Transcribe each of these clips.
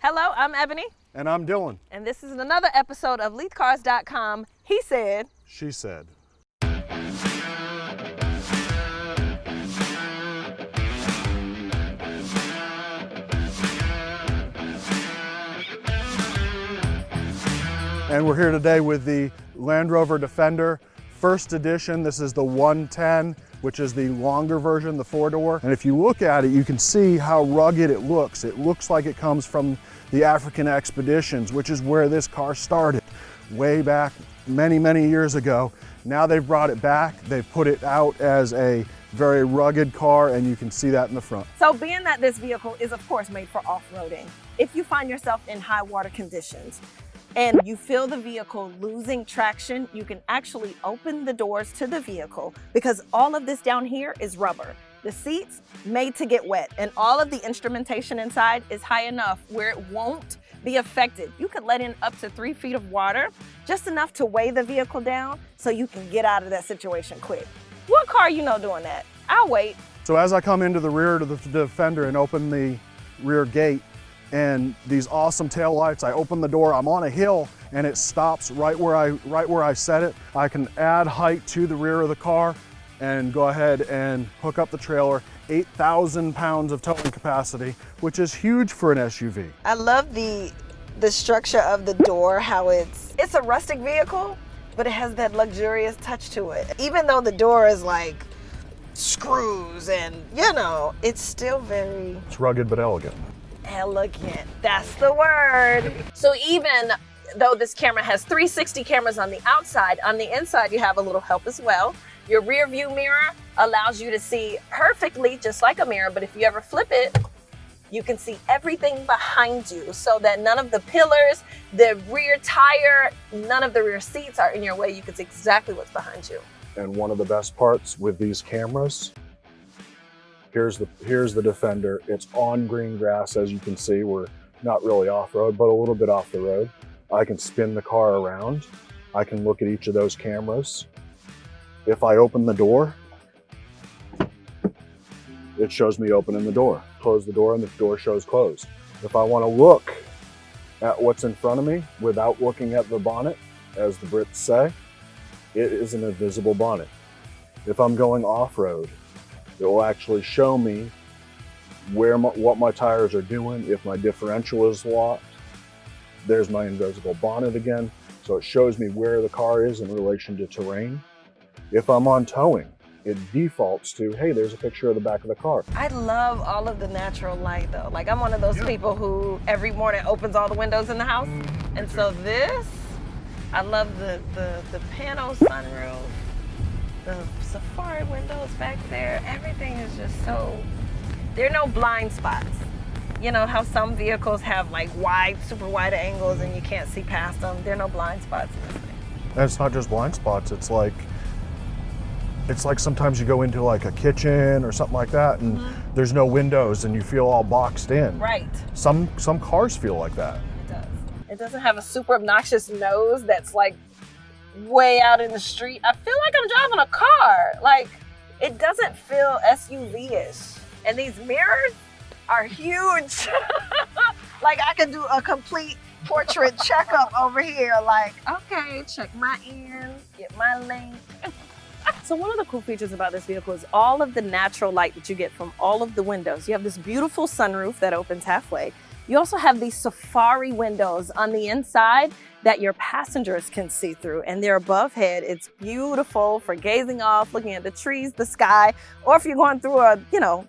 Hello, I'm Ebony. And I'm Dylan. And this is another episode of LeithCars.com. He said. She said. And we're here today with the Land Rover Defender first edition. This is the 110, which is the longer version, the 4-door. And if you look at it, you can see how rugged it looks. It looks like it comes from the African expeditions, which is where this car started way back many, many years ago. Now they've brought it back. They've put it out as a very rugged car, and you can see that in the front. So being that this vehicle is of course made for off-roading, if you find yourself in high water conditions and you feel the vehicle losing traction, you can actually open the doors to the vehicle because all of this down here is rubber. The seats made to get wet, and all of the instrumentation inside is high enough where it won't be affected. You could let in up to 3 feet of water, just enough to weigh the vehicle down so you can get out of that situation quick. What car you know doing that? I'll wait. So as I come into the rear of the Defender and open the rear gate, and these awesome tail lights, I open the door, I'm on a hill, and it stops right where I set it. I can add height to the rear of the car and go ahead and hook up the trailer. 8,000 pounds of towing capacity, which is huge for an SUV. I love the structure of the door, how it's a rustic vehicle, but it has that luxurious touch to it. Even though the door is like screws and, you know, it's still very... It's rugged but elegant. Elegant, that's the word. So even though this camera has 360 cameras on the outside, on the inside you have a little help as well. Your rear view mirror allows you to see perfectly, just like a mirror, but if you ever flip it, you can see everything behind you so that none of the pillars, the rear tire, none of the rear seats are in your way. You can see exactly what's behind you. And one of the best parts with these cameras, here's the Defender. It's on green grass, as you can see. We're not really off-road, but a little bit off the road. I can spin the car around. I can look at each of those cameras. If I open the door, it shows me opening the door. Close the door and the door shows closed. If I want to look at what's in front of me without looking at the bonnet, as the Brits say, it is an invisible bonnet. If I'm going off-road, it will actually show me what my tires are doing. If my differential is locked, there's my invisible bonnet again. So it shows me where the car is in relation to terrain. If I'm on towing, it defaults to, hey, there's a picture of the back of the car. I love all of the natural light though. Like I'm one of those people who every morning opens all the windows in the house. And so this, I love the panel sunroof, the safari windows back there. Everything is just so, there are no blind spots. You know how some vehicles have like wide, super wide angles and you can't see past them. There are no blind spots in this thing. And it's not just blind spots, it's like sometimes you go into like a kitchen or something like that and there's no windows and you feel all boxed in. Right. Some cars feel like that. It does. It doesn't have a super obnoxious nose that's like way out in the street. I feel like I'm driving a car. Like it doesn't feel SUV-ish. And these mirrors are huge. Like I could do a complete portrait checkup over here. Like, okay, check my ears, get my length. So one of the cool features about this vehicle is all of the natural light that you get from all of the windows. You have this beautiful sunroof that opens halfway. You also have these safari windows on the inside that your passengers can see through, and they're above head. It's beautiful for gazing off, looking at the trees, the sky, or if you're going through a,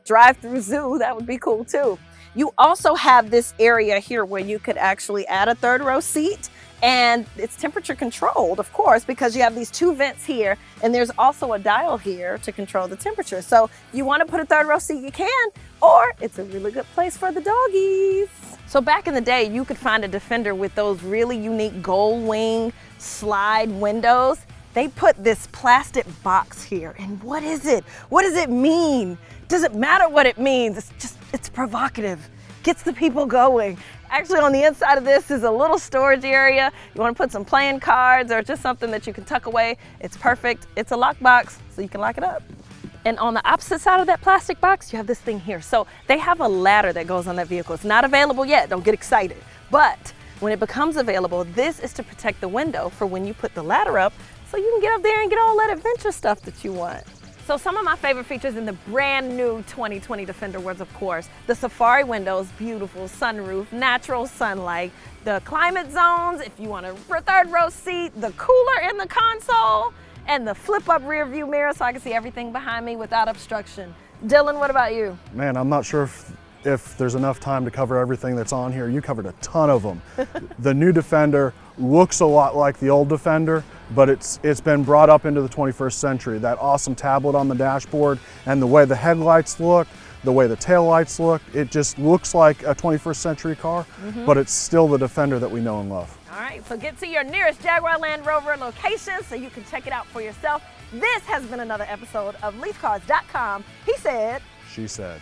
drive-through zoo, that would be cool too. You also have this area here where you could actually add a third row seat, and it's temperature controlled, of course, because you have these 2 vents here, and there's also a dial here to control the temperature. So if you want to put a third row seat, you can, or it's a really good place for the doggies. So back in the day, you could find a Defender with those really unique gold wing slide windows. They put this plastic box here, and what is it? What does it mean? Doesn't matter what it means. It's provocative. Gets the people going. Actually, on the inside of this is a little storage area. You want to put some playing cards or just something that you can tuck away. It's perfect. It's a lockbox, so you can lock it up. And on the opposite side of that plastic box, you have this thing here. So they have a ladder that goes on that vehicle. It's not available yet, don't get excited. But when it becomes available, this is to protect the window for when you put the ladder up, so you can get up there and get all that adventure stuff that you want. So some of my favorite features in the brand new 2020 Defender was, of course, the Safari windows, beautiful sunroof, natural sunlight, the climate zones, if you want a third row seat, the cooler in the console, and the flip up rear view mirror so I can see everything behind me without obstruction. Dylan, what about you? Man, I'm not sure if there's enough time to cover everything that's on here. You covered a ton of them. The new Defender looks a lot like the old Defender, but it's been brought up into the 21st century. That awesome tablet on the dashboard and the way the headlights look, the way the taillights look, it just looks like a 21st century car, but it's still the Defender that we know and love. All right, so get to your nearest Jaguar Land Rover location so you can check it out for yourself. This has been another episode of LeithCars.com. He said, She said.